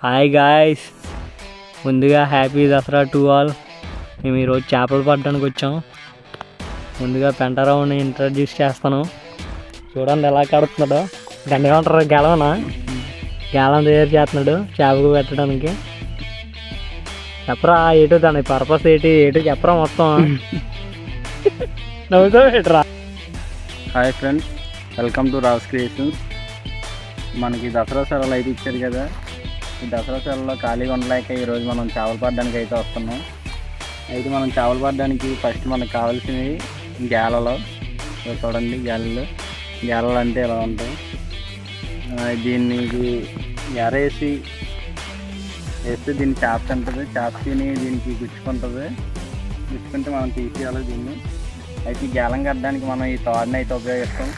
Hi guys, ముందుగా happy Dasara to all. మేము ఈరోజు చేపలు పట్టడానికి వచ్చాం. ముందుగా పెంటారావుని ఇంట్రడ్యూస్ చేస్తాను. చూడండి ఎలా కడుతున్నాడో. దాన్ని ఏమంటారు, గెలవనా? గేలం తయారు చేస్తున్నాడు చేపకు పెట్టడానికి. చెప్పరా ఏటో దాని పర్పస్ ఏటో చెప్పరా మొత్తం. నవ్వుతో పెట్టరా. Hi friends, welcome to Rao's creations. మనకి దసరా సెలవులు అయితే ఇచ్చారు కదా. ఈ దసరా సెలవులో ఖాళీగా ఉండలేక ఈరోజు మనం చేపలు పట్టడానికి అయితే వస్తున్నాం. అయితే మనం చేపలు పట్టడానికి ఫస్ట్ మనకు కావాల్సినవి గేలలు. చూడండి, గేలలు అంటే ఇలా ఉంటాయి. దీనికి ఎరేసి వేస్తే దీన్ని చేప తింటుంది. చేప తిని దీనికి గుచ్చుకుంటే మనం తీసేయాలి దీన్ని. అయితే ఈ గేలం కట్టడానికి మనం ఈ తాడుని అయితే ఉపయోగిస్తాం.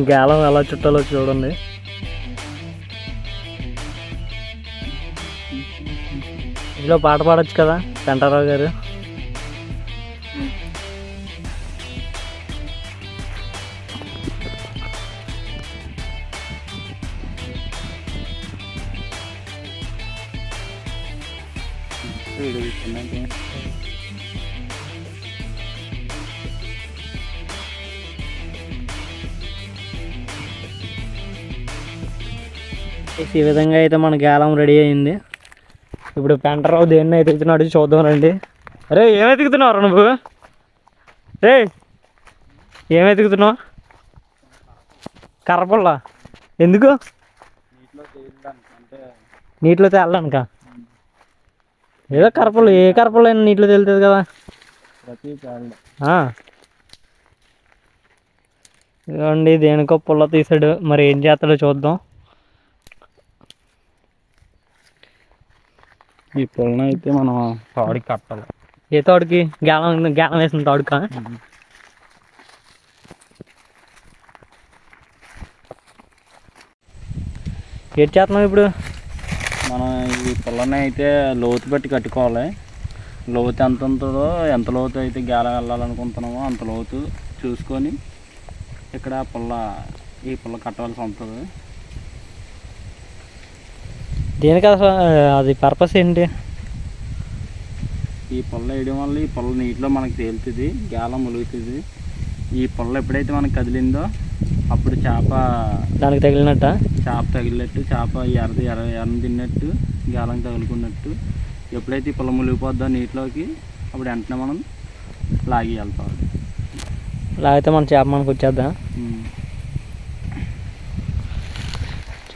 గేలం ఎలా చుట్టాలో చూడండి. ఇందులో పాట పాడొచ్చు కదా పెంటారావు గారు. ఈ విధంగా అయితే మన గేలం రెడీ అయింది. ఇప్పుడు పెంటారావు దేన్ని ఎతుకుతున్నాడు చూద్దాం రండి. అరే ఏం ఎతుకుతున్నావు నువ్వు? రే ఏం ఎతుకుతున్నావు? కర్రపుల్ల. ఎందుకు? నీటిలో తేలడానికా? ఏదో కర్రపుల్ల, ఏ కర్రపుల్ల అయినా నీటిలో తేలుతుంది కదా. ఇదిగోండి, దేనికో పుల్ల తీసాడు. మరి ఏం చేస్తాడో చూద్దాం. ఈ పుల్లని అయితే మనం తాడికి కట్టాలి. ఏ తాడుకి? గేలం వేసిన తాడుకా? ఏం చేస్తున్నాం ఇప్పుడు? మనం ఈ పుల్లని అయితే లోతు పెట్టి కట్టుకోవాలి. లోతు ఎంత ఉంటుందో, ఎంత లోతు అయితే గేలం వెళ్ళాలనుకుంటున్నామో అంత లోతు చూసుకొని ఇక్కడ ఈ పుల్ల కట్టవలసి ఉంటుంది. దేనికి అసలు అది పర్పస్ ఏంటి? ఈ పుల్ల వేయడం వల్ల ఈ పుల్ల నీటిలో మనకు తేలుతుంది, గేలం ములుగుతుంది. ఈ పుల్ల ఎప్పుడైతే మనకు కదిలిందో అప్పుడు చేప దానికి తగిలినట్ట, చేప తగిలినట్టు, చేప ఎర్రని తిన్నట్టు, గేలం తగులుకున్నట్టు. ఎప్పుడైతే ఈ పుల్ల ములిగిపోద్దో నీటిలోకి అప్పుడు వెంటనే మనం లాగి వెళ్తాం. లాగితే మన చేప మనకు వచ్చేద్దా?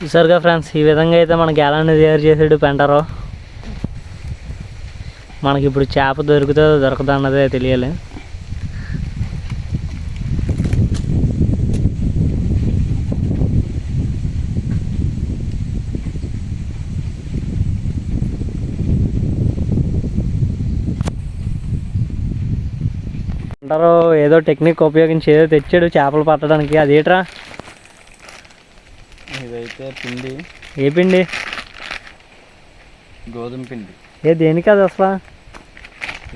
చూసారుగా ఫ్రెండ్స్, ఈ విధంగా అయితే మన గేలాన్ని తయారు చేసాడు పెంటారావు. మనకి ఇప్పుడు చేప దొరుకుతుందో దొరకదా అన్నదే తెలియాలి. పెంటారావు ఏదో టెక్నిక్ ఉపయోగించి ఏదో తెచ్చాడు చేపలు పట్టడానికి. అదేట్రా? ఇదైతే పిండి. ఏ పిండి? గోధుమ పిండి. దేనికి అది అసలు?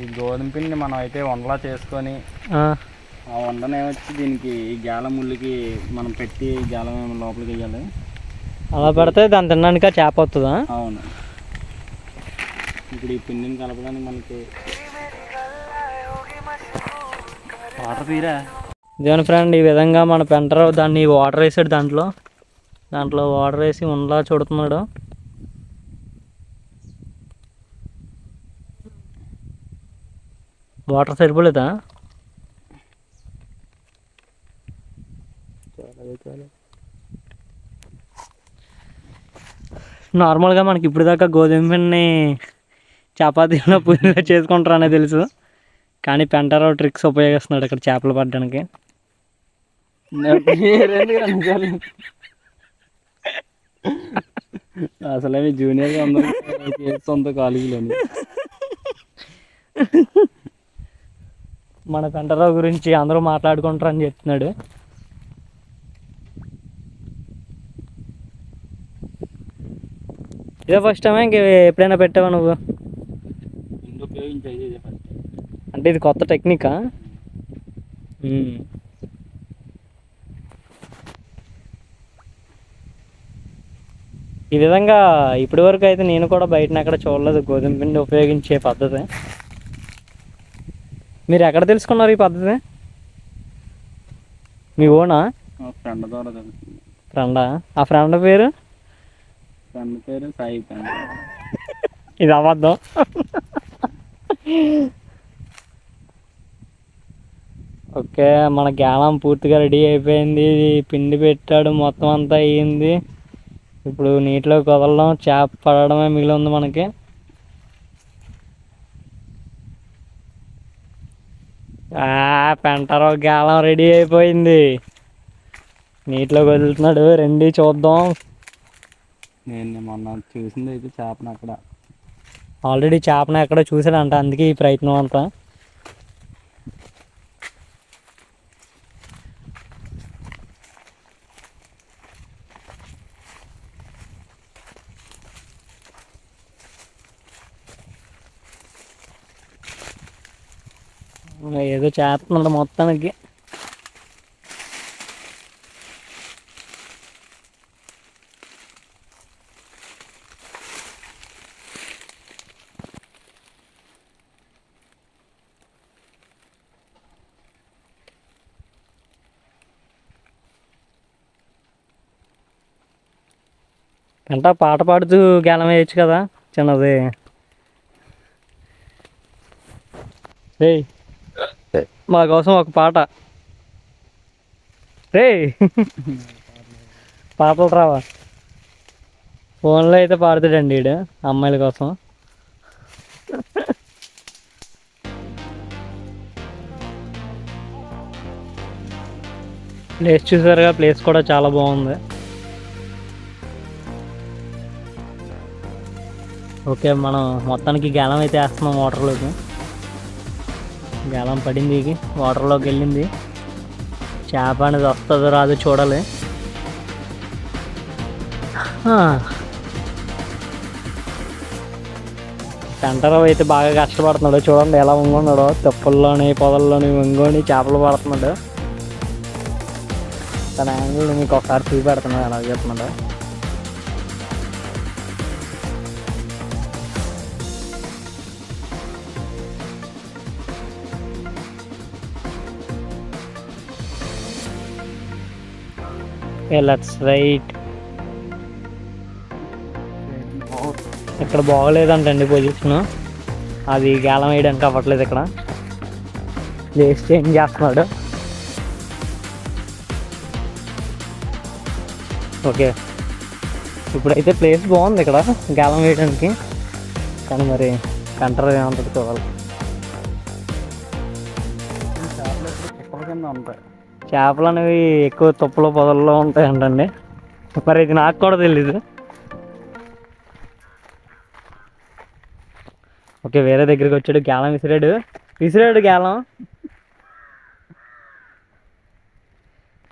ఈ గోధుమ పిండి మనం అయితే వండలా చేసుకొని ఆ వండనేమొచ్చి దీనికి ఈ గేలం ముళ్ళకి మనం పెట్టి గేలం లోపలికి వేయాలి. అలా పెడితే దాన్ని తినడానికి చేప వస్తుందా? అవును. ఇప్పుడు ఈ పిండిని కలపడానికి మనకి వాటర్ తీరా. ఇదేనా ఫ్రెండ్, ఈ విధంగా మన పెంటారావు దాన్ని వాటర్ వేసాడు. దాంట్లో వాటర్ వేసి ఉండలా చూడుతున్నాడు. వాటర్ సరిపోలేదా? నార్మల్గా మనకి ఇప్పుడు దాకా గోధుమ పిండిని చపాతీలో పూరీలో చేసుకుంటారు అనేది తెలుసు. కానీ పెంటారావు ట్రిక్స్ ఉపయోగిస్తున్నాడు ఇక్కడ చేపలు పట్టడానికి. అసలే జూనియర్గా ఉందో కాలేజీలోని. మన పెంటారావు గురించి అందరూ మాట్లాడుకుంటారు అని చెప్తున్నాడు. ఇదే ఫస్ట్ టైమా ఇంక ఎప్పుడైనా పెట్టావా నువ్వు? పిండి ఉపయోగించి అయ్యేది ఫస్ట్. అంటే ఇది కొత్త టెక్నికా? ఈ విధంగా ఇప్పటి వరకు అయితే నేను కూడా బయటన ఎక్కడ చూడలేదు గోధుమ పిండి ఉపయోగించే పద్ధతి. మీరు ఎక్కడ తెలుసుకున్నారు ఈ పద్ధతి? మీ ఓనా? మా ఫ్రెండ్ ద్వారా తెలుస్తుంది. ఫ్రెండా? ఆ ఫ్రెండ్ పేరు? ఫ్రెండ్ పేరు సాయి ఫ్రెండ్. ఇది అబద్ధం. ఓకే, మన గ్యాలం పూర్తిగా రెడీ అయిపోయింది. పిండి పెట్టాడు, మొత్తం అంతా అయ్యింది. ఇప్పుడు నీటిలోకి వదలడం, చేప పడడమే మిగిలి ఉంది మనకి. పెంటారావు గ్యాలం రెడీ అయిపోయింది. నీటిలోకి వదులుతున్నాడు, రండి చూద్దాం. నేను మొన్న చూసింది అయితే చేపను అక్కడ. ఆల్రెడీ చేపను ఎక్కడ చూసాడంట, అందుకే ఈ ప్రయత్నం అంతా. ఏదో చేస్తున్నాడు మొత్తానికి. అంటే పాట పాడుతూ గేలం వేయచ్చు కదా చిన్నది. రే, మా కోసం ఒక పాట. రే, పాటలు రావా? ఫోన్లో అయితే పాడుతాడండి వీడు అమ్మాయిల కోసం. ప్లేస్ చూసారుగా, ప్లేస్ కూడా చాలా బాగుంది. ఓకే, మనం మొత్తానికి గేలం అయితే వేస్తున్నాం వాటర్లోకి. గేలం పడింది, వాటర్లోకి వెళ్ళింది. చేప అనేది వస్తుందో రాదో చూడాలి. పెంటరావు అయితే బాగా కష్టపడుతున్నాడు. చూడండి ఎలా వంగున్నాడో, తెప్పల్లోని పొదల్లోని వంగుని చేపలు పడుతున్నాడు. తన యాంగిల్ మీకు ఒకసారి చూపెడుతున్నాడు ఎలా చెప్తున్నాడు. Let's write. ఇక్కడ బాగోలేదంటండి పొజిషన్, అది గేలం వేయడానికి అవ్వట్లేదు. ఇక్కడ ప్లేస్ చేంజ్ చేస్తున్నాడు. ఓకే, ఇప్పుడైతే ప్లేస్ బాగుంది ఇక్కడ గేలం వేయడానికి, కానీ మరి కంటర్ ఏమంటుంది చూడాలి. చేపలు అనేవి ఎక్కువ తుప్పలు పొదల్లో ఉంటాయంటండి, మరి ఇది నాకు కూడా తెలీదు. ఓకే, వేరే దగ్గరికి వచ్చాడు, గేలం విసిరాడు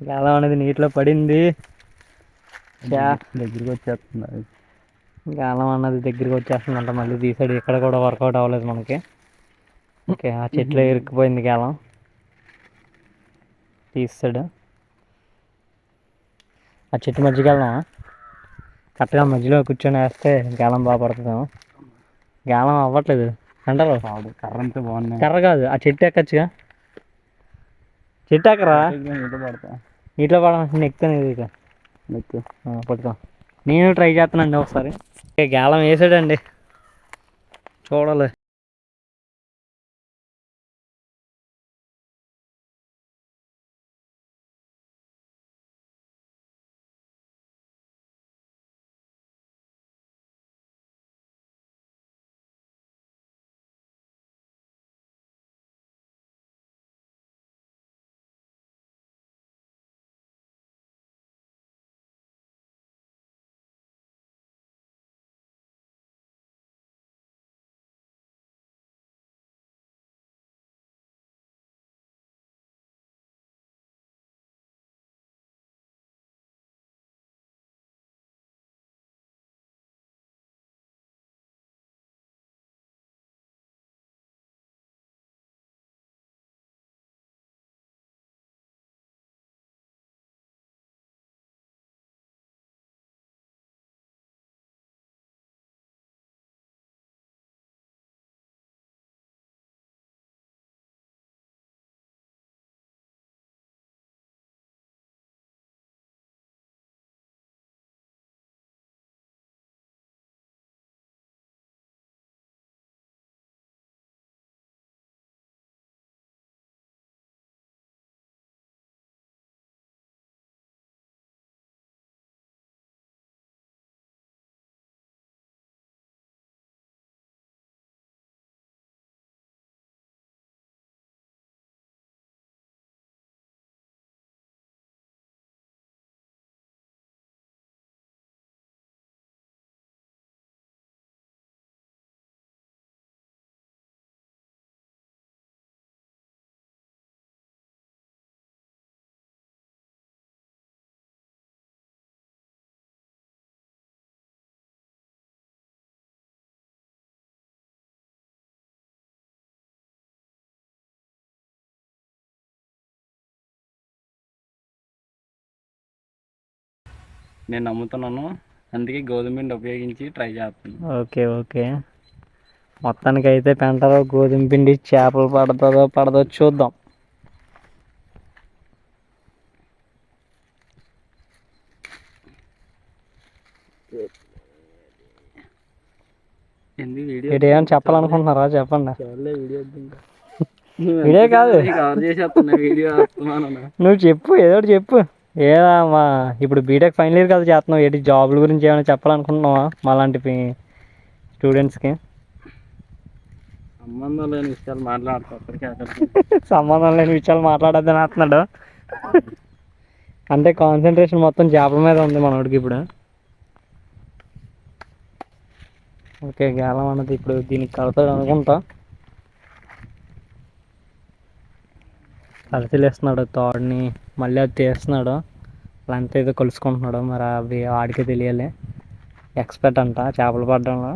గేలం అనేది నీటిలో పడింది. దగ్గరికి వచ్చేస్తుంది గేలం అన్నది దగ్గరికి వచ్చేస్తుందంట. మళ్ళీ తీసాడు, ఇక్కడ కూడా వర్కౌట్ అవ్వలేదు మనకి. ఓకే, ఆ చెట్లో ఇరుక్కుపోయింది గేలం, తీస్తాడు. ఆ చెట్టు మధ్యకి వెళ్దామా? కరెక్ట్గా మధ్యలో కూర్చొని వేస్తే గేలం బాగా పడుతుందేమో. గేలం అవ్వట్లేదు అంటారు. కర్ర అంతా బాగుంది. కర్ర కాదు, ఆ చెట్టు ఎక్కచ్చుగా. చెట్టు ఎక్కరా, నీటిలో పడాలంటే ఎక్కుతాను. ఇది పట్టుకో, నేను ట్రై చేస్తానండి ఒకసారి. గేలం వేసాడండి, చూడాలి. నేను నమ్ముతున్నాను. అందుకే గోధుమ పిండి ఉపయోగించి ట్రై చేస్తున్నాను. ఓకే ఓకే, మొత్తానికి అయితే పెంటరావు గోధుమ పిండి చేపలు పడదో చూద్దాం. వీడియో ఇటు ఏమైనా చెప్పాలనుకుంటున్నారా? చెప్పండి. వీడియో వీడియో కాదు, కవర్ చేసేస్తున్నా వీడియో. నువ్వు చెప్పు, ఏదో ఒకటి చెప్పు. ఏదా మా ఇప్పుడు బీటెక్ ఫైనల్ ఇయర్ కదా చేస్తున్నావు, ఏంటి జాబుల గురించి ఏమైనా చెప్పాలనుకుంటున్నావా మాలాంటి స్టూడెంట్స్కి? సంబంధం లేని విషయాలు మాట్లాడుతారు. సంబంధం లేని విషయాలు మాట్లాడొద్దని అంటున్నాడు. అంటే కాన్సన్ట్రేషన్ మొత్తం చేపల మీద ఉంది మనోడికి ఇప్పుడు. ఓకే, గేలం అన్నది ఇప్పుడు దీనికి కడతాడు అనుకుంటా. పరిశీలిస్తున్నాడు తాడుని, మళ్ళీ అది తీస్తున్నాడు. లెంత్ ఏదో కలుసుకుంటున్నాడు, మరి అవి వాడికే తెలియాలి. ఎక్స్పర్ట్ అంట చేపలు పడడంలో.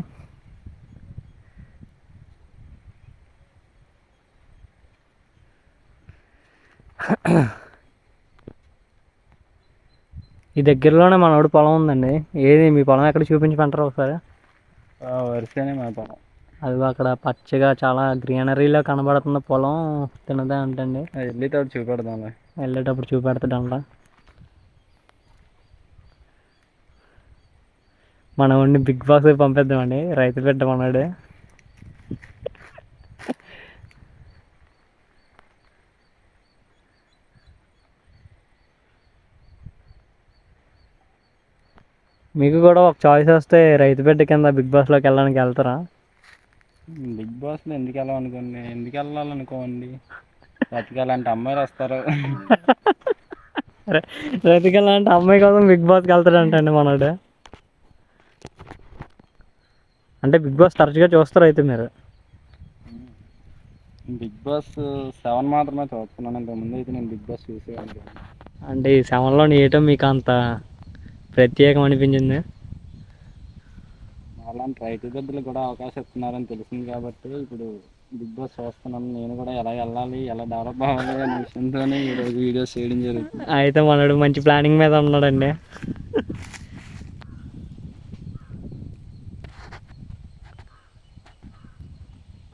ఈ దగ్గరలోనే మనోడు పొలం ఉందండి. ఏది మీ పొలం ఎక్కడ చూపించమంటారు ఒకసారి? వరిసేనే మా పొలం. అది అక్కడ పచ్చగా చాలా గ్రీనరీలో కనబడుతున్న పొలం తినదే అంటండి. వెళ్ళేటప్పుడు చూపెడదాం, వెళ్ళేటప్పుడు చూపెడతాడంట. మన వాడిని బిగ్ బాస్ పంపిద్దామండి, రైతు బిడ్డ మనవాడు. మీకు కూడా ఒక చాయిస్ వస్తే రైతు బిడ్డ కింద బిగ్ బాస్లోకి వెళ్ళడానికి వెళ్తారా? బిగ్ బాస్లో ఎందుకు వెళ్ళాలనుకోండి, బతకాలంటే అమ్మాయిలు వస్తారు. బ్రతికెళ్ళాలంటే అమ్మాయి కోసం బిగ్ బాస్కి వెళ్తాడంటండి మనోడు. అంటే బిగ్ బాస్ తరచుగా చూస్తారు అయితే మీరు? బిగ్ బాస్ 7 మాత్రమే చూస్తున్నాను, ఇంతకుముందు అయితే నేను బిగ్ బాస్ చూసేవాడిని. అంటే ఈ 7లో ఏటో మీకు అంత ప్రత్యేకం అనిపించింది? అలాంటి రైతు బిడ్డలు కూడా అవకాశం ఇస్తున్నారని తెలిసింది కాబట్టి ఇప్పుడు బిగ్ బాస్ చూస్తున్నాను. నేను కూడా ఎలా వెళ్ళాలి, ఎలా డెవలప్ అవ్వాలి అనే విషయంతోనే ఈరోజు వీడియోస్ చేయడం జరుగుతుంది. అయితే మనోడు మంచి ప్లానింగ్ మీద ఉన్నాడండి.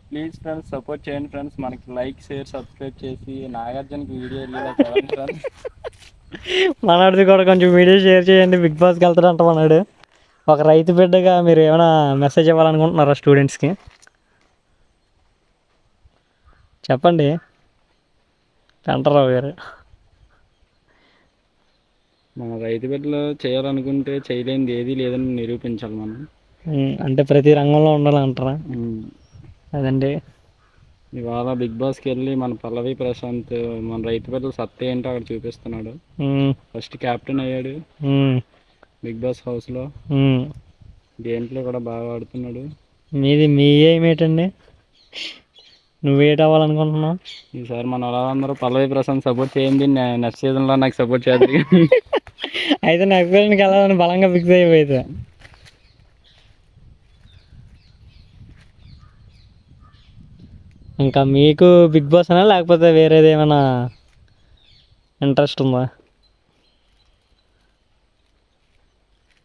ప్లీజ్ ఫ్రెండ్స్ సపోర్ట్ చేయండి ఫ్రెండ్స్. మనకి లైక్, షేర్, సబ్స్క్రైబ్ చేసి నాగార్జునకి వీడియో చూడండి ఫ్రెండ్స్. మనోడిది కూడా కొంచెం వీడియో షేర్ చేయండి. బిగ్ బాస్కి వెళ్తాడంట మనోడు. ఒక రైతు బిడ్డగా మీరు ఏమైనా మెసేజ్ ఇవ్వాలనుకుంటున్నారా స్టూడెంట్స్కి? చెప్పండి పెంటరావు గారు. మన రైతు బిడ్డలు చేయాలనుకుంటే చేయలేనిది ఏది లేదని నిరూపించాలి మనం. అంటే ప్రతి రంగంలో ఉండాలంటారా? అదండి. ఇవాళ బిగ్ బాస్కి వెళ్ళి మన పల్లవి ప్రశాంత్ మన రైతు బిడ్డలు సత్తా ఏంటో అక్కడ చూపిస్తున్నాడు. ఫస్ట్ క్యాప్టెన్ అయ్యాడు బిగ్ బాస్ హౌస్లో. దేంట్లో కూడా బాగా ఆడుతున్నాడు. మీ ఎయిమ్ ఏంటండి? నువ్వేట అవ్వాలనుకుంటున్నావు? ఈసారి మన వాళ్ళందరూ పల్లవి ప్రశాంత్ సపోర్ట్ చేయండి. నెక్స్ట్ సీజన్లో నాకు సపోర్ట్ చేయాలి. అయితే నెక్స్ట్ సీజన్కి వెళ్ళాలని బలంగా ఫిక్స్ అయిపోయింది. ఇంకా మీకు బిగ్ బాస్ అనా లేకపోతే వేరేది ఏమైనా ఇంట్రెస్ట్ ఉందా?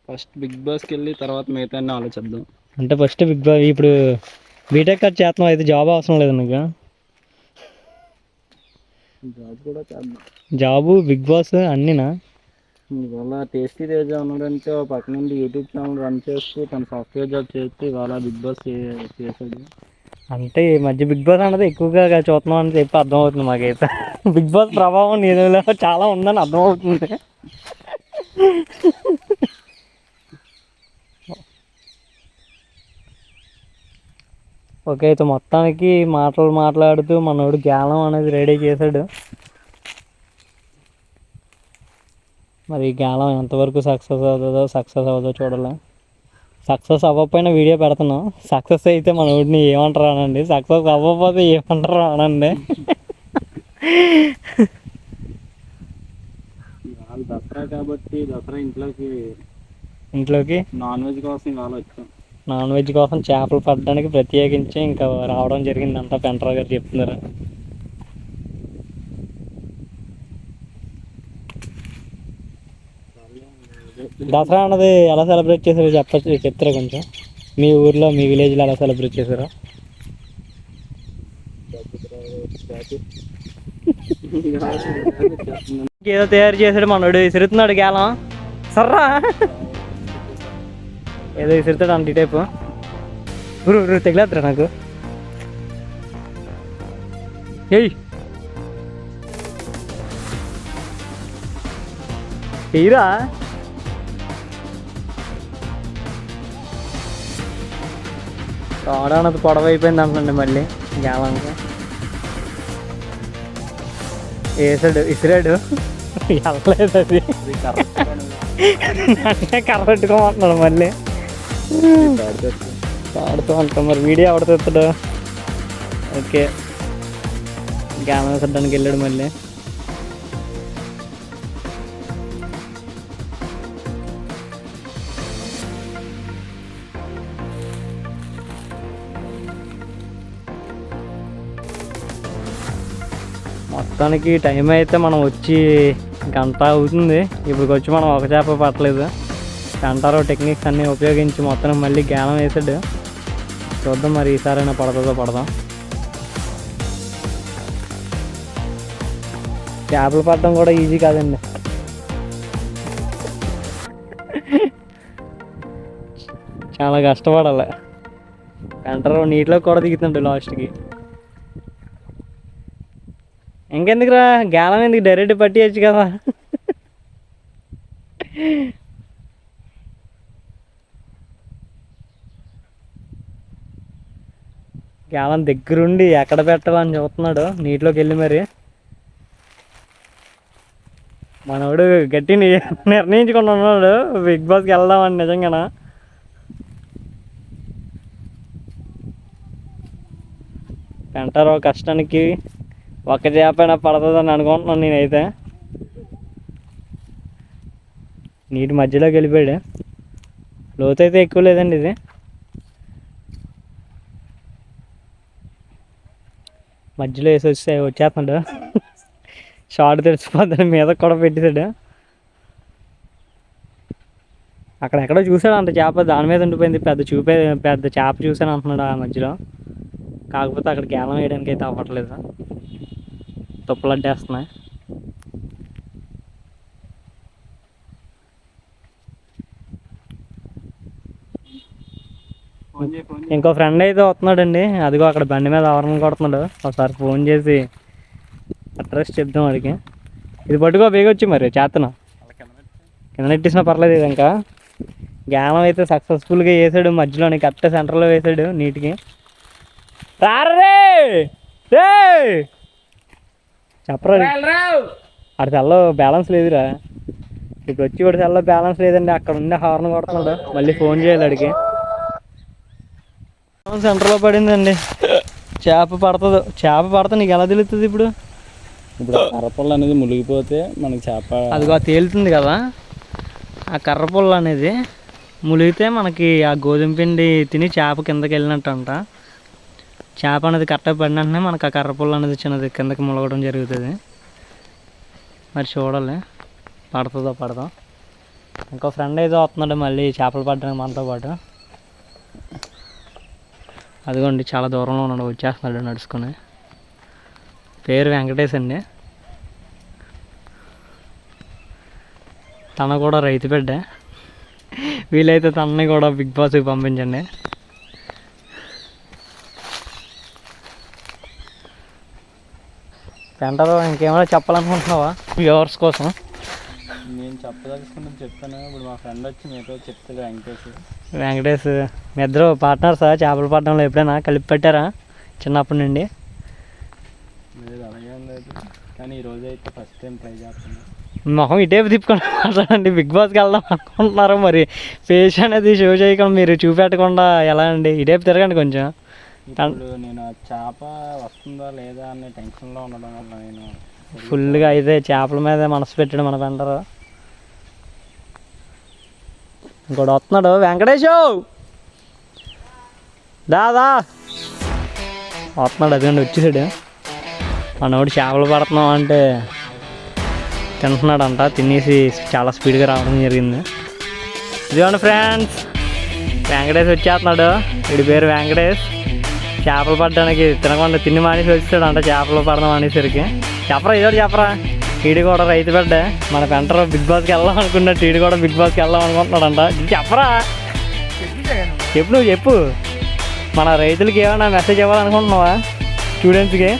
ఫస్ట్ బిగ్ బాస్కి వెళ్ళి తర్వాత మిగతా ఆలోచిద్దాం. అంటే ఫస్ట్ బిగ్ బాస్, ఇప్పుడు బీటెక్ అది చేస్తున్నావు అయితే జాబ్ అవసరం లేదు నీకు? జాబ్ కూడా చేద్దాం. జాబు, బిగ్ బాస్ అన్నీనా? ఇవాళ టేస్టీ తేజ ఉన్నాడంటే పక్క నుండి యూట్యూబ్ ఛానల్ రన్ చేస్తూ తన సాఫ్ట్వేర్ జాబ్ చేస్తూ ఇవాళ బిగ్ బాస్ చేసాడు. అంటే ఈ మధ్య బిగ్ బాస్ అన్నది ఎక్కువగా చూస్తున్నాం అని చెప్పి అర్థమవుతుంది మాకైతే. బిగ్ బాస్ ప్రభావం నీలో చాలా ఉందని అర్థమవుతుంది. ఓకే, అయితే మొత్తానికి మాట్లాడుతూ మనోడు గ్యాలం అనేది రెడీ చేశాడు. మరి గ్యాలం ఎంతవరకు సక్సెస్ అవుతుందో చూడాలి. సక్సెస్ అవ్వకపోయినా వీడియో పెడుతున్నాం. సక్సెస్ అయితే మన ఊడిని ఏమంటారు అనండి, సక్సెస్ అవ్వకపోతే ఏమంటారు అనండి. దసరా కాబట్టి దసరా ఇంట్లోకి నాన్ వెజ్ కోసం ఇవాళ వచ్చాం. నాన్ వెజ్ కోసం చేపలు పట్టడానికి ప్రత్యేకించి ఇంకా రావడం జరిగిందంట. పెంటరావు గారు చెప్తున్నారు. దసరా అన్నది ఎలా సెలబ్రేట్ చేశారో చెప్తారా కొంచెం? మీ ఊర్లో మీ విలేజ్లో ఎలా సెలబ్రేట్ చేశారో? ఏదో తయారు చేశాడు మనోడు, విసురుతున్నాడు గేలం సర్రా, ఏదో విసురుతాడు అంత టైపు. తెగలేదురా నాకు. ఏయ్ ఎయ్యరా, రావడానికి పొడవ అయిపోయింది అంటుండే మళ్ళీ గేలంగా. వేసాడు, ఇసిరాడు, వెళ్ళలేదు అది. అంటే కర్ర పెట్టుకోమంటున్నాడు మళ్ళీ. ఆడుతూ ఉంటాం మరి, వీడియో ఆడుతాడు. ఓకే, గేలం వేసడానికి వెళ్ళాడు మళ్ళీ. మొత్తానికి టైం అయితే మనం వచ్చి గంట అవుతుంది. ఇప్పటికి వచ్చి మనం ఒక చేప పట్టలేదు. గంటారో టెక్నిక్స్ అన్నీ ఉపయోగించి మొత్తం మళ్ళీ గేలం వేసాడు. చూద్దాం మరి ఈసారైనా పడతాదో పడదాం. చేపలు పట్టడం కూడా ఈజీ కాదండి. చాలా కష్టపడాలి. గంటారో నీటిలో కూడా దిగుతుండే లాస్ట్కి. ఇంకెందుకురా గేలం ఎందుకు, డైరెక్ట్ పట్టేయచ్చు కదా. గేలం దగ్గరుండి ఎక్కడ పెట్టాలని చూస్తున్నాడు నీటిలోకి వెళ్ళి. మరి మనోడు గట్టి నిర్ణయించుకుని ఉన్నాడు బిగ్ బాస్కి వెళ్దామని. నిజంగానా పెంటారో కష్టానికి ఒక్క చేపైనా పడుతుందని అనుకుంటున్నాను నేనైతే. నీటి మధ్యలోకి వెళ్ళిపోయాడు. లోతు అయితే ఎక్కువ లేదండి ఇది. మధ్యలో వేసి వచ్చేస్తున్నాడు. షార్ట్ తెరిచిపోతాడు, మీద కూడా పెట్టేశాడు. అక్కడెక్కడో చూసాడు అంత చేప, దాని మీద ఉండిపోయింది. పెద్ద చేప చూసాను అంటున్నాడు ఆ మధ్యలో. కాకపోతే అక్కడ గేలం వేయడానికి అయితే అవ్వట్లేదు, తుప్పలు అడ్డేస్తున్నాయి. ఇంకో ఫ్రెండ్ అయితే వస్తున్నాడండి, అదిగో అక్కడ బండి మీద ఆవరణ కొడుతున్నాడు. ఒకసారి ఫోన్ చేసి అడ్రస్ చెప్దాం వాడికి. ఇది పట్టుకో బేగొచ్చి మరి చేతను కింద నెట్టేసినా పర్లేదు. ఇది ఇంకా గేలం అయితే సక్సెస్ఫుల్గా వేసాడు. మధ్యలోని కరెక్ట్ సెంటర్లో వేసాడు నీటికి. రారే చెప్పరా, అటు సెల్లో బ్యాలెన్స్ లేదురా. ఇప్పుడు వచ్చి వాడి సెల్లో బ్యాలెన్స్ లేదండి. అక్కడ ఉండే హార్న్ కొడుతున్నాడు. మళ్ళీ ఫోన్ చేయాలి అడిగి. సెంటర్లో పడిందండి. చేప పడితే నీకు ఎలా తెలుస్తుంది? ఇప్పుడు కర్రపుల్ల అనేది మునిగిపోతే మనకి చేప అదిగో తేలుతుంది కదా. ఆ కర్రపుల్ల అనేది మునిగితే మనకి ఆ గోధుమ పిండి తిని చేప కిందకి వెళ్ళినట్టు అంట. చేప అనేది కరెక్ట్గా పడిన వెంటనే మనకు ఆ కర్రపుల్ల అనేది చిన్నది కిందకి ములగడం జరుగుతుంది. మరి చూడాలి పడుతుందో పడదో. ఇంకో ఫ్రెండ్ ఏదో వస్తున్నాడు మళ్ళీ చేపలు పట్టడానికి మనతో పాటు. అదిగోండి చాలా దూరంలో ఉన్నాడు, వచ్చేస్తున్నాడు నడుచుకుని. పేరు వెంకటేష్ అండి. తన కూడా రైతు బిడ్డ. వీలైతే తనని కూడా బిగ్ బాస్కి పంపించండి. పెంటలో ఇంకేమైనా చెప్పాలనుకుంటున్నావా వ్యూవర్స్ కోసం? నేను చెప్పదలుచుకున్నాను చెప్తాను. ఇప్పుడు మా ఫ్రెండ్ వచ్చి మీతో చెప్తాడు వెంకటేష్. మీ ఇద్దరు పార్ట్నర్సా చేపలు పట్టడంలో? ఎప్పుడైనా కలిపి పెట్టారా చిన్నప్పటి నుండి? లేదు, అలాగే లేదు, కానీ ఈరోజు అయితే ఫస్ట్ టైం ట్రై చేస్తున్నాను. మొహం ఇటేపు తిప్పుకొని మాట్లాడండి. బిగ్ బాస్కి వెళ్దాం అనుకుంటున్నారు, మరి ఫేస్ అనేది షో చేయకుండా మీరు చూపెట్టకుండా ఎలా అండి? ఇటేపు తిరగండి కొంచెం. ఇప్పుడు నేను చేప వస్తుందా లేదా అనే టెన్షన్లో ఉండడం వల్ల నేను ఫుల్గా అయితే చేపల మీద మనసు పెట్టాడు మన పెంటరు. ఇంకోటి వస్తున్నాడు, వెంకటేశు దాదా వస్తున్నాడు. అదిగండి వచ్చేసాడు. మనోడు చేపలు పడుతున్నాం అంటే తింటున్నాడంట. తినేసి చాలా స్పీడ్గా రావడం జరిగింది. ఇదిగోండి ఫ్రెండ్స్, వెంకటేష్ వచ్చేస్తున్నాడు. వీడి పేరు వెంకటేష్. చేపలు పట్టడానికి తినకుండా తిని మానేసి వచ్చాడంట చేపలు పడదాం అనేసరికి. చెప్పరా ఇదో చెప్పరా, వీడు కూడా రైతు బిడ్డ. మన పెంటలో బిగ్ బాస్కి వెళ్దాం అనుకున్నట్టు వీడు కూడా బిగ్ బాస్కి వెళ్దాం అనుకుంటున్నాడంట. చెప్పరా, చెప్పు నువ్వు చెప్పు. మన రైతులకి ఏమైనా మెసేజ్ ఇవ్వాలనుకుంటున్నావా స్టూడెంట్స్కి?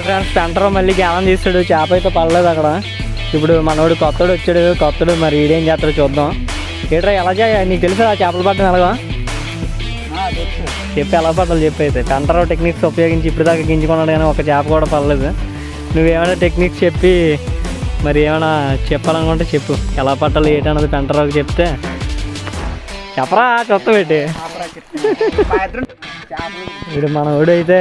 ఫ్రెండ్స్, పెంటలో మళ్ళీ గ్యాలం తీస్తాడు. చేప అయితే పడలేదు అక్కడ. ఇప్పుడు మనోడు కొత్తడు మరి వీడేం చేస్తాడో చూద్దాం. ఏట్రా ఎలా నీకు తెలుసా చేపలు పట్టడం ఎలాగా? చెప్పి ఎలా పట్టాలి చెప్పి. అయితే పెంటలో టెక్నిక్స్ ఉపయోగించి ఇప్పుడు దాకా గింజుకున్నాడు కానీ ఒక చేప కూడా పడలేదు. నువ్వేమైనా టెక్నిక్స్ చెప్పి మరి ఏమైనా చెప్పాలనుకుంటే చెప్పు. ఎలా పట్టాలి ఏంటన్నది పెంటలోకి చెప్తే చెప్పరా కొత్త పెట్టి. ఇప్పుడు మన ఊడు అయితే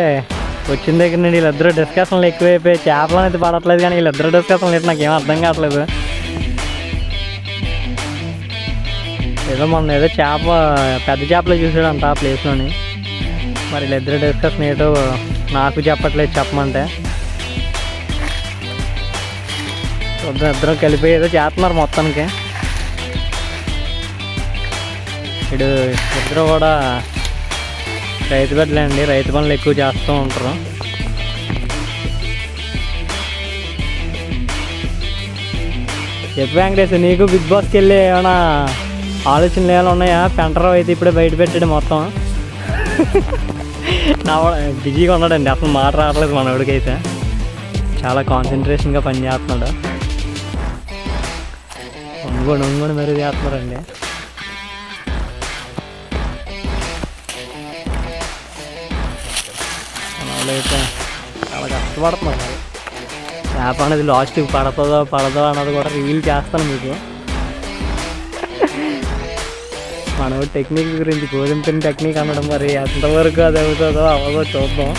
వచ్చిన దగ్గర నుండి వీళ్ళిద్దరూ డిస్కషన్లు ఎక్కువైపోయి చేపలు అయితే పడట్లేదు. కానీ వీళ్ళిద్దరూ డిస్కషన్లు అయితే నాకేం అర్థం కావట్లేదు. ఏదో మొన్న ఏదో చేప పెద్ద చేపలు చూసాడంట ఆ ప్లేస్లోని. మరి వీళ్ళిద్దరూ డిస్కషన్ ఏటో నాకు చెప్పట్లేదు చెప్పమంటే. ఇద్దరం కలిపి ఏదో చేస్తున్నారు మొత్తానికి. ఇడు ఇద్దరు కూడా రైతు బిడ్డలేండి, రైతు పనులు ఎక్కువ చేస్తూ ఉంటారు. చెప్పు వెంకటేష్, నీకు బిగ్ బాస్కి వెళ్ళి ఏమైనా ఆలోచనలు ఏమైనా ఉన్నాయా? పెంటరావు అయితే ఇప్పుడే బయట పెట్టాడు మొత్తం. నా బిజీగా ఉన్నాడండి, అసలు మాట రావట్లేదు మనోడికైతే. చాలా కాన్సన్ట్రేషన్గా పనిచేస్తున్నాడు. ఒంగోడు మరీ చేస్తున్నారండి. అయితే చాలా కష్టపడుతున్నారు. మరి చేప అనేది లాస్ట్కి పడదో అన్నది కూడా రివీల్ చేస్తాను మీకు. మనం టెక్నిక్ గురించి గోధుమ పిండి టెక్నిక్ అనడం, మరి ఎంతవరకు అది అవుతుందో అవ్వదో చూద్దాం.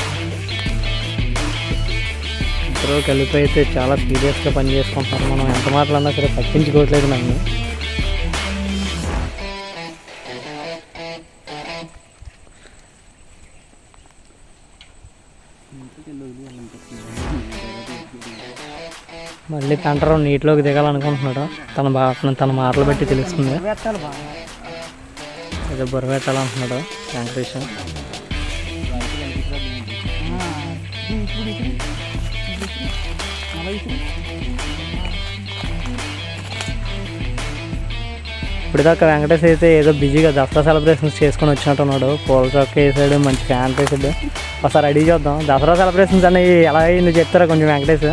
ఇద్దరు కలిపి అయితే చాలా సీరియస్గా పని చేసుకుంటున్నారు. మనం ఎంత మాట్లాడినా సరే పట్టించుకోవట్లేదు నన్ను. మళ్ళీ పెంటరావు నీటిలోకి దిగాలనుకుంటున్నాడు. తన మాటలు బట్టి తెలుస్తుంది. ఏదో బుర్ర పెట్టాలంటున్నాడు వెంకటేష్. ఇప్పటిదాకా వెంకటేష్ అయితే ఏదో బిజీగా దసరా సెలబ్రేషన్స్ చేసుకొని వచ్చినట్టున్నాడు. పూల చొక్క వేసాడు, మంచి ఫ్యాంట్ వేసాడు. ఒకసారి రెడీ చూద్దాం. దసరా సెలబ్రేషన్స్ అనేవి ఎలా అయిందో చెప్తారా కొంచెం వెంకటేష్?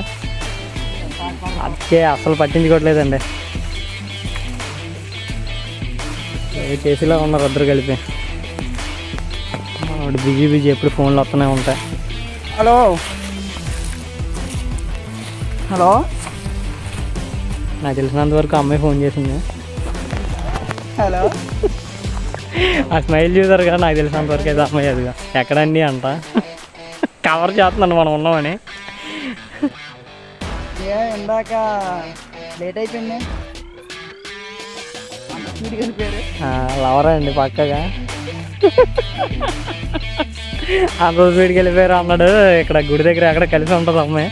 అందుకే అసలు పట్టించుకోవట్లేదండి. చేసేలా ఉన్నారు ఇద్దరు కలిపి. బిజీ ఎప్పుడు ఫోన్లు వస్తూనే ఉంటాయి. హలో, నాకు తెలిసినంత వరకు అమ్మాయి ఫోన్ చేసింది. హలో, ఆ స్మైల్ చూసారు కదా, నాకు తెలిసినంత వరకు అయితే అమ్మాయి అదిగా. ఎక్కడండి అంట కవర్ చేస్తున్నాను మనం ఉన్నామని. ఇందాక లేట్ అయిపోయింది. లవరా అండి పక్కగా. అంత స్పీడ్కి వెళ్ళిపోయారు అన్నాడు. ఇక్కడ గుడి దగ్గర ఎక్కడ కలిసి ఉంటుంది అమ్మాయి.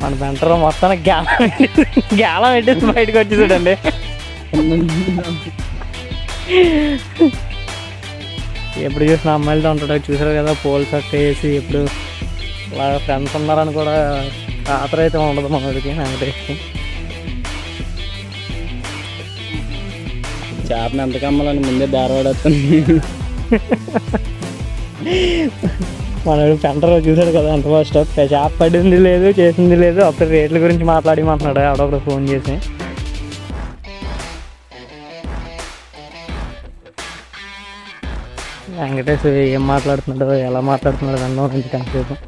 మన పెంటలో మొత్తానికి గ్యాలం పెట్టేసి బయటకు వచ్చేసాడండి. ఎప్పుడు చూసిన అమ్మాయిలతో ఉంటాడు. చూసారు కదా, పోల్ చక్క వేసి ఎప్పుడు అలా ఫ్రెండ్స్ ఉన్నారని కూడా రాత్రి అయితే ఉండదు మనోడికి వెంకటేష్కి. చేపని ఎంత కమ్మాలని ముందే బేరవాడేస్తుంది. మనోడు పెంటలో చూసాడు కదా ఎంత ఫస్ట్. చేప పడింది లేదు, చేసింది లేదు. అప్పుడు రేట్ల గురించి మాట్లాడమంటున్నాడు ఎవడొకడు ఫోన్ చేసి. వెంకటేష్ ఏం మాట్లాడుతున్నాడో ఎలా మాట్లాడుతున్నాడో అన్నో కొంచెం కన్ఫ్యూజన్.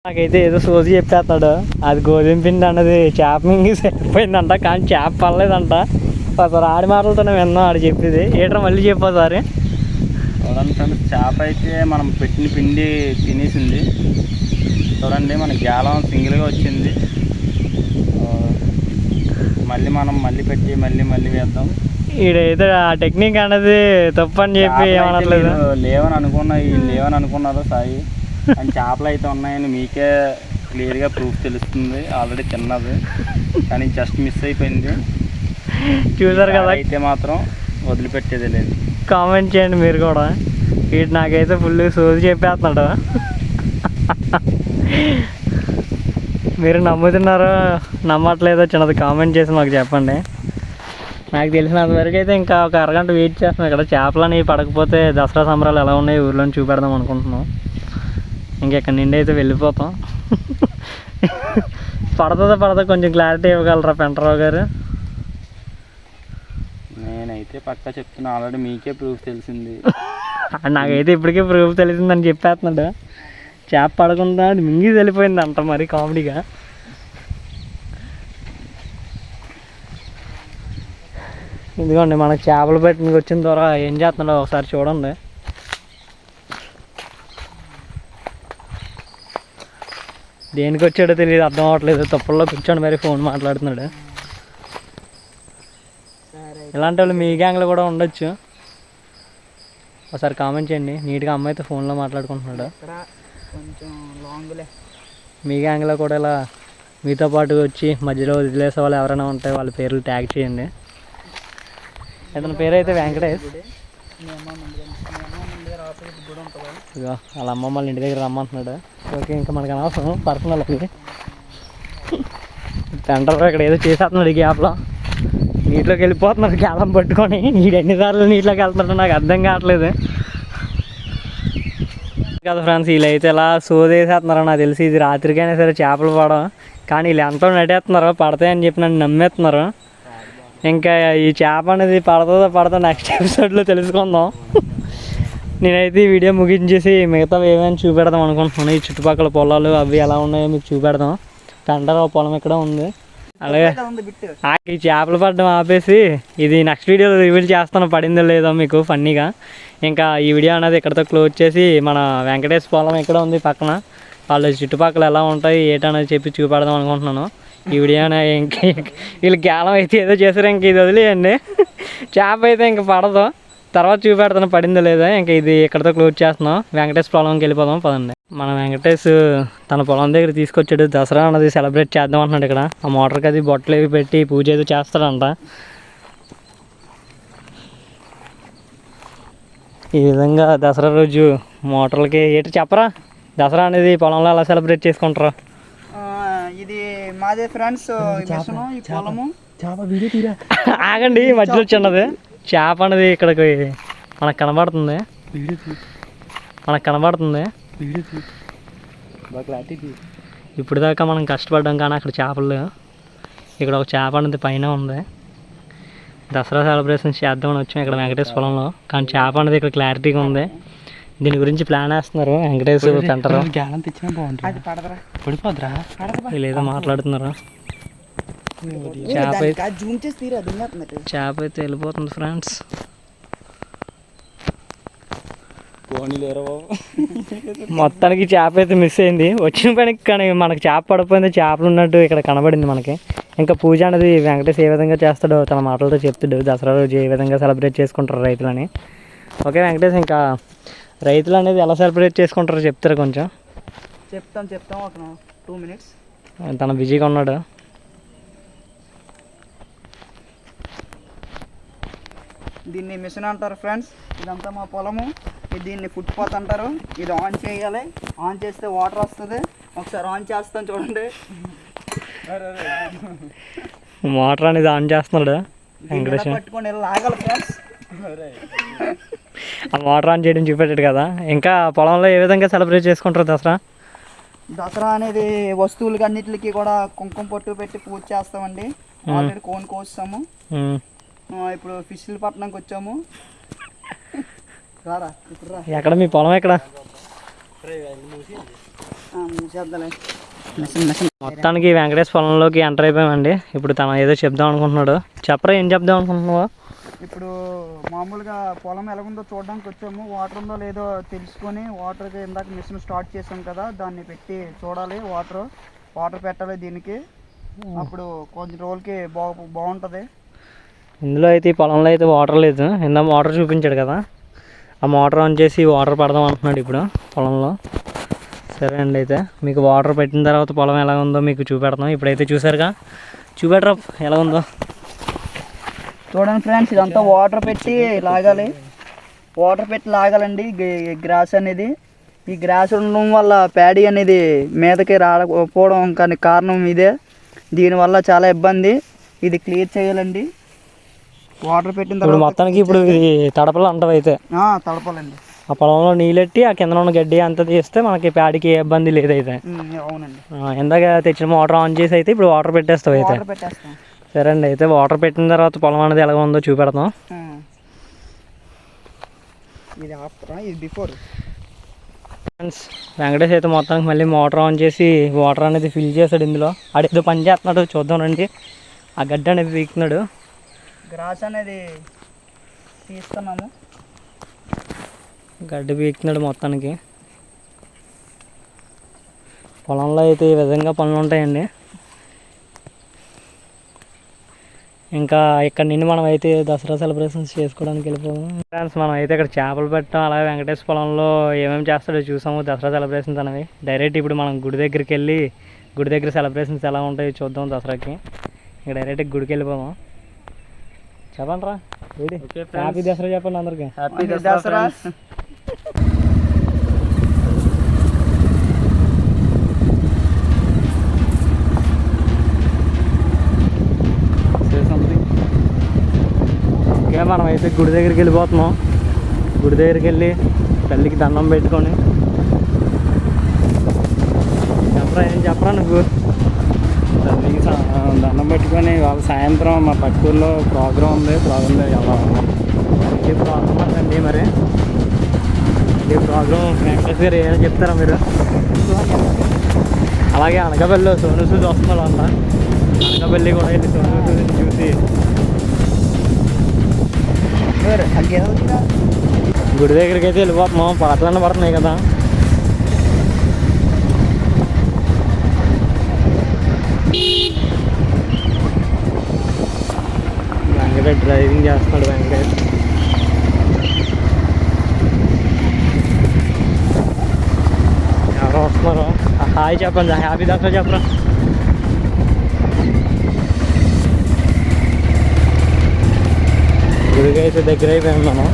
నాకైతే ఏదో సోజీ చెప్పేస్తాడు. అది గోధుమ పిండి అన్నది చేప మింగి సరిపోయిందంట, కానీ చేప పడలేదంట. సార్ ఆడి మాటలతోనే విన్నాం ఆడు చెప్పేది ఏట్రా మళ్ళీ చెప్పా సార్. చూడండి ఫ్రెండ్స్, చేప అయితే మనం పెట్టిన పిండి తినేసింది. చూడండి మన గ్యాలం సింగిల్గా వచ్చింది. మళ్ళీ పెట్టి మళ్ళీ వేద్దాం. ఈడైతే ఆ టెక్నిక్ అనేది తప్పు అని చెప్పి ఏమనట్లేదు. లేవని అనుకున్నారు సాయి, అని చేపలు అయితే ఉన్నాయని మీకే క్లియర్గా ప్రూఫ్ తెలుస్తుంది. ఆల్రెడీ తిన్నది కానీ జస్ట్ మిస్ అయిపోయింది. చూసారు కదా, అయితే మాత్రం వదిలిపెట్టేది లేదు. కామెంట్ చేయండి మీరు కూడా. వీటి నాకైతే ఫుల్ సోది చెప్పేస్తున్నాడు. మీరు నమ్ముతున్నారో నమ్మట్లేదో చిన్నది కామెంట్ చేసి మాకు చెప్పండి. నాకు తెలిసినంత వరకు అయితే ఇంకా ఒక అరగంట వెయిట్ చేస్తున్నాం ఇక్కడ. చేపలని పడకపోతే దసరా సంబరాలు ఎలా ఉన్నాయి ఊర్లో చూపెడదాం అనుకుంటున్నాం. ఇంకెక్కడి నుండి అయితే వెళ్ళిపోతాం. పడతా కొంచెం క్లారిటీ ఇవ్వగలరా పెంటరావు గారు? నేనైతే పక్కా చెప్తున్నా, ఆల్రెడీ మీకే ప్రూఫ్ తెలిసింది. నాకైతే ఇప్పటికే ప్రూఫ్ తెలిసిందని చెప్పేస్తున్నాడు. చేప పడకుండా మింగి వెళ్ళిపోయింది అంట మరి కామెడీగా. ఇదిగోండి మనకు చేపలు పెట్టినకి వచ్చిన ద్వారా ఏం చేస్తున్నాడో ఒకసారి చూడండి. దేనికి వచ్చాడో తెలియదు, అర్థం అవ్వట్లేదు. తప్పుల్లో కూర్చొని మరి ఫోన్ మాట్లాడుతున్నాడు. ఇలాంటి వాళ్ళు మీ గ్యాంగ్లో కూడా ఉండొచ్చు. ఒకసారి కామెంట్ చేయండి. నీట్గా అమ్మాయితో ఫోన్లో మాట్లాడుకుంటున్నాడు. కొంచెం లాంగ్లే. మీ గ్యాంగ్లో కూడా ఇలా మీతో పాటు వచ్చి మధ్యలో వదిలేసే వాళ్ళు ఎవరైనా ఉంటే వాళ్ళ పేర్లు ట్యాగ్ చేయండి. ఇతని పేరు అయితే వెంకటేష్. ఇదిగో వాళ్ళ అమ్మమ్మ వాళ్ళ ఇంటి దగ్గర రమ్మంటున్నాడు. ఓకే, ఇంకా మనకు అనవసరం పర్సనల్. అది సెంటర్ ఇక్కడ ఏదో చేసేస్తున్నాడు. ఈ గ్యాప్లో నీటిలోకి వెళ్ళిపోతున్నాడు గ్యాలం పట్టుకొని. వీడు ఎన్నిసార్లు నీటిలోకి వెళ్తున్నాడో నాకు అర్థం కావట్లేదు కదా ఫ్రెండ్స్. వీళ్ళు అయితే ఇలా సోదేసేస్తున్నారు. నాకు తెలిసి ఇది రాత్రికైనా సరే చేపలు పడడం, కానీ వీళ్ళు ఎంతో నటేస్తున్నారు పడతాయని చెప్పి నన్ను నమ్మేస్తున్నారు. ఇంకా ఈ చేప అనేది పడతా నెక్స్ట్ ఎపిసోడ్లో తెలుసుకుందాం. నేనైతే ఈ వీడియో ముగించేసి మిగతా ఏమైనా చూపెడదాం అనుకుంటున్నాను. ఈ చుట్టుపక్కల పొలాలు అవి ఎలా ఉన్నాయో మీకు చూపెడదాం. పెంటరావు పొలం ఇక్కడ ఉంది. అలాగే ఈ చేపలు పడడం ఆపేసి ఇది నెక్స్ట్ వీడియోలో రివీల్ చేస్తాను పడిందో లేదో మీకు ఫన్నీగా. ఇంకా ఈ వీడియో అనేది ఇక్కడితో క్లోజ్ చేసి మన వెంకటేష్ పొలం ఇక్కడ ఉంది పక్కన, వాళ్ళు చుట్టుపక్కల ఎలా ఉంటాయి ఏటనేది చెప్పి చూపెడదాం అనుకుంటున్నాను. ఈ వీడియో ఇంక వీళ్ళు గ్యాలం అయితే ఏదో చేశారు, ఇంక ఇది వదిలేయండి. చేప అయితే ఇంక పడదు, తర్వాత చూపెడతాను పడిందో లేదా. ఇంకా ఇది ఇక్కడితో క్లోజ్ చేస్తున్నాం. వెంకటేష్ పొలంకి వెళ్ళిపోదాం పదండి. మన వెంకటేష్ తన పొలం దగ్గర తీసుకొచ్చాడు. దసరా అన్నది సెలబ్రేట్ చేద్దాం అంటున్నాడు. ఇక్కడ ఆ మోటార్కి అది బొట్టలు అవి పెట్టి పూజ ఏదో చేస్తాడంట. ఈ విధంగా దసరా రోజు మోటార్లకి ఏంటి చెప్పరా, దసరా అనేది పొలంలో ఎలా సెలబ్రేట్ చేసుకుంటారు? ఇది మాదే ఫ్రెండ్స్, ఈ పొలము. ఆగండి, మధ్యలో చిన్నది చేప అనేది ఇక్కడికి మనకు కనబడుతుంది. ఇప్పుడు దాకా మనం కష్టపడ్డాం కానీ అక్కడ చేపలు, ఇక్కడ ఒక చేప అనేది పైన ఉంది. దసరా సెలబ్రేషన్స్ చేద్దామని వచ్చాం ఇక్కడ వెంకటేష్ పొలంలో, కానీ చేప అనేది ఇక్కడ క్లారిటీగా ఉంది. దీని గురించి ప్లాన్ వేస్తున్నారు వెంకటేష్ సెంటర్. వీళ్ళేదో మాట్లాడుతున్నారు. చేప అయితే వెళ్ళిపోతుంది ఫ్రెండ్స్. మొత్తానికి చేప అయితే మిస్ అయింది. వచ్చిన పనికి కానీ మనకి చేప పడిపోయింది. చేపలు ఉన్నట్టు ఇక్కడ కనబడింది మనకి. ఇంకా పూజ అనేది వెంకటేష్ ఏ విధంగా చేస్తాడో తన మాటలతో చెప్తాడు. దసరా రోజు ఏ విధంగా సెలబ్రేట్ చేసుకుంటారు రైతులని. ఓకే వెంకటేష్, ఇంకా రైతులు అనేది ఎలా సెలబ్రేట్ చేసుకుంటారో చెప్తారు కొంచెం? చెప్తాం ఒక 2 minutes. తన బిజీగా ఉన్నాడు. దీన్ని మిషన్ అంటారు ఫ్రెండ్స్. ఇదంతా మా పొలము. దీన్ని ఫుట్పాత్ అంటారు. ఇది ఆన్ చేయాలి. ఆన్ చేస్తే వాటర్ వస్తుంది. ఒకసారి ఆన్ చేస్తాను చూడండి. మోటార్ అనేది ఆన్ చేస్తున్నాడు వెంకటేష్. పట్టుకొని లాగాలి ఫ్రెండ్స్. ఆ మోటార్ ఆన్ చేయడం చూపెట్టాడు కదా. ఇంకా పొలంలో ఏ విధంగా సెలబ్రేట్ చేసుకుంటారు దసరా? దసరా అనేది వస్తువులకి అన్నిటికి కూడా కుంకుమ పొట్టు పెట్టి పూజ చేస్తామండి. ఆల్రెడీ కోన్ కోస్తాము. ఇప్పుడు ఫిష్లు పట్టణంకి వచ్చాము. రారా ఇప్పుడు రా. ఎక్కడ మీ పొలం ఎక్కడ? మూసేద్దాలే. మిషన్ మొత్తానికి వెంకటేష్ పొలంలోకి ఎంటర్ అయిపోయామండి. ఇప్పుడు తను ఏదో చెప్దాం అనుకుంటున్నాడు. చెప్పరా, ఏం చెప్దాం అనుకుంటున్నావా? ఇప్పుడు మామూలుగా పొలం ఎలాగుందో చూడడానికి వచ్చాము. వాటర్ ఉందో లేదో తెలుసుకొని వాటర్కి ఇందాక మిషన్ స్టార్ట్ చేసాం కదా, దాన్ని పెట్టి చూడాలి. వాటర్ పెట్టాలి దీనికి. అప్పుడు కొంచెం రోజులకి బాగుంటుంది. ఇందులో అయితే ఈ పొలంలో అయితే వాటర్ లేదు. ఇందా మోటార్ చూపించాడు కదా, ఆ మోటార్ ఆన్ చేసి వాటర్ పడదాం అంటున్నాడు ఇప్పుడు పొలంలో. సరే అండి, అయితే మీకు వాటర్ పెట్టిన తర్వాత పొలం ఎలా ఉందో మీకు చూపెడతాం. ఇప్పుడైతే చూసారుగా, చూపెట్టరా ఎలా ఉందో. చూడండి ఫ్రెండ్స్, ఇదంతా వాటర్ పెట్టి లాగాలండి గ్రాస్ అనేది. ఈ గ్రాస్ ఉండడం వల్ల ప్యాడీ అనేది మీదకి రాకపోవడం కానీ కారణం ఇదే. దీనివల్ల చాలా ఇబ్బంది. ఇది క్లియర్ చేయాలండి వాటర్ పెట్టిన తర్వాత. మొత్తానికి ఇప్పుడు ఇది తడపలు అంటవి అయితే తడపాలండి. ఆ పొలంలో నీళ్ళెట్టి ఆ కింద ఉన్న గడ్డి అంతా తీస్తే మనకి ప్యాడీకి ఏ ఇబ్బంది లేదైతే. అవునండి. ఇందాక తెచ్చిన మోటార్ ఆన్ చేసి అయితే ఇప్పుడు వాటర్ పెట్టేస్తావు అయితే. సరే అండి, అయితే వాటర్ పెట్టిన తర్వాత పొలం అనేది ఎలా ఉందో చూపెడతాం. ఇది ఆఫ్టర్, ఇది బిఫోర్. ఫ్రెండ్స్, వెంకటేష్ అయితే మొత్తానికి మళ్ళీ మోటార్ ఆన్ చేసి వాటర్ అనేది ఫిల్ చేశాడు. ఇందులో ఆడేదో పని చేస్తున్నాడు, చూద్దాం రండి. ఆ గడ్డి అనేది పీకుతున్నాడు. గ్రాస్ అనేది తీస్తున్నాము. గడ్డి పీకుతున్నాడు మొత్తానికి. పొలంలో అయితే ఈ విధంగా పనులు ఉంటాయండి. ఇంకా ఇక్కడ నుండి మనం అయితే దసరా సెలబ్రేషన్స్ చేసుకోవడానికి వెళ్ళిపోదాం. ఫ్రెండ్స్, మనం అయితే ఇక్కడ చేపలు పెట్టాం. అలాగే వెంకటేశ్వర పొలంలో ఏమేమి చేస్తాడో చూసాము, దసరా సెలబ్రేషన్స్ అనేవి. డైరెక్ట్ ఇప్పుడు మనం గుడి దగ్గరికి వెళ్ళి గుడి దగ్గర సెలబ్రేషన్స్ ఎలా ఉంటాయో చూద్దాం దసరాకి. ఇక డైరెక్ట్ గుడికి వెళ్ళిపోదాం. చెప్పండి రా, హ్యాపీ దసరా చెప్పండి అందరికి. హ్యాపీ దసరా. ఓకే, మనం అయితే గుడి దగ్గరికి వెళ్ళిపోతున్నాం. గుడి దగ్గరికి వెళ్ళి తల్లికి దండం పెట్టుకొని చెప్పరా నువ్వు. తల్లికి దండం పెట్టుకొని వాళ్ళ సాయంత్రం మా పక్కూరులో ప్రోగ్రాం ఉంది, ప్రోగ్రాంలో వెళ్ళాలి. ఏ ప్రోగ్రామ్ అండి మరి? ఏ ప్రోగ్రామ్ వెంకటేష్ గారు ఏమైనా చెప్తారా మీరు? అలాగే అనకాపల్లిలో సోను సూద్ వస్తున్నాడు అంట. అనకాపల్లి కూడా వెళ్ళి సోను సూద్ని చూసి గుడి దగ్గరికి అయితే వెళ్ళిపోతున్నాం. పాటలన్నీ పడుతున్నాయి కదా. వెంకటేష్ డ్రైవింగ్ చేస్తున్నాడు. వెంకటేష్ ఎవరో వస్తున్నారు. హాయ్ చెప్పండి, హ్యాపీ దసరా చెప్పరా. గుడికి అయితే దగ్గర అయిపోయాం మనం.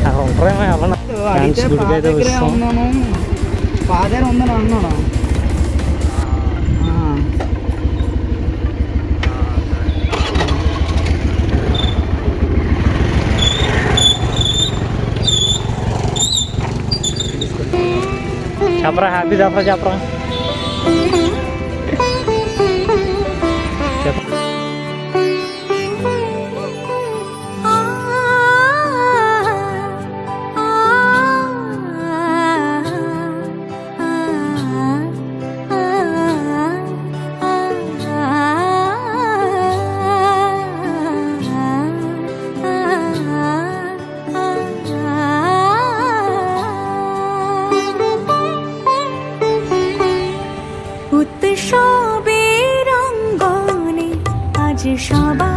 అక్కడ ఉంటారేమో ఎవరన్నా. గుడికి అయితే వస్తాం. ఫాదర్ ఉందని అన్నాడు. చెప్పరా, హ్యాపీ దసరా చెప్పరా. উৎসবের রঙ্গনে আজ সবাই